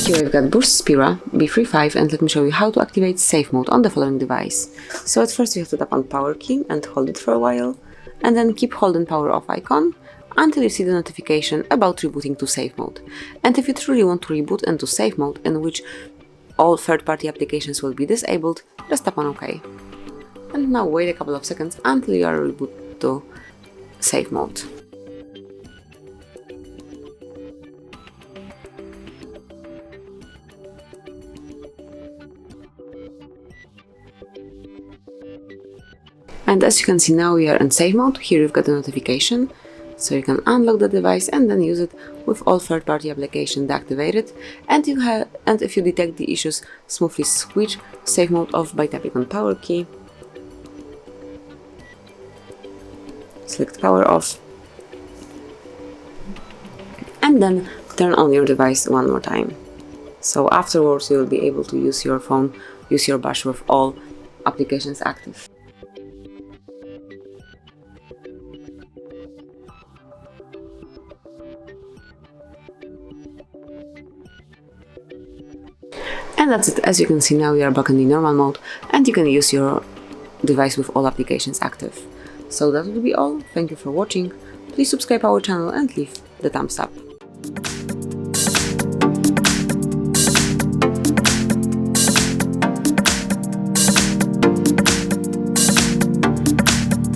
Here I've got BUSH Spira B5 and let me show you how to activate safe mode on the following device. So at first you have to tap on power key and hold it for a while, and then keep holding power off icon until you see the notification about rebooting to safe mode. And if you truly want to reboot into safe mode, in which all third-party applications will be disabled, just tap on OK. And now wait a couple of seconds until you are rebooted to safe mode. And as you can see, now we are in safe mode. Here you've got a notification, so you can unlock the device and then use it with all third-party applications deactivated. And if you detect the issues, smoothly switch safe mode off by tapping on power key. Select power off, and then turn on your device one more time. So afterwards you will be able to use your phone, use your BUSH with all applications active. And that's it. As you can see, now we are back in the normal mode and you can use your device with all applications active. So that will be all. Thank you for watching. Please subscribe our channel and leave the thumbs up.